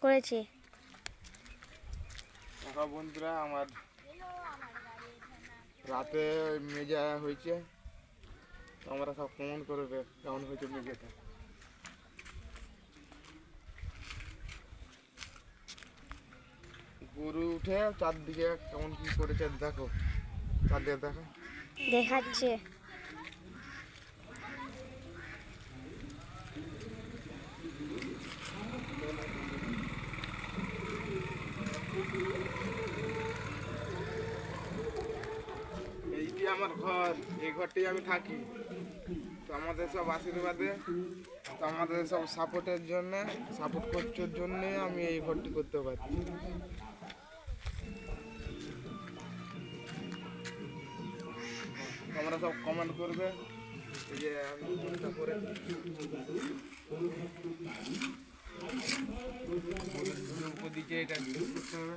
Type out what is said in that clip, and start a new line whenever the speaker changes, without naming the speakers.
করেছে।
বন্ধুরা, আমার রাতে মেজা হয়েছে, তোমরা সব কমেন্ট করবে কেমন হয়েছে মেজাটা। গরু উঠে চারদিকে কেমন কি করেছে দেখো, চারদিকে দেখো
দেখাচ্ছে।
এইটি আমার ঘর, এই ঘরটাই আমি থাকি। তো আমাদের সব আশীর্বাদে, তো আমাদের সব সাপোর্টের জন্য, সাপোর্ট করছোর জন্যে আমি এই ঘরটি করতে পারছি। তোমরা সব কমেন্ট করবে এই যে আমি কোনটা করে উপর দিকে এটা করতে হবে।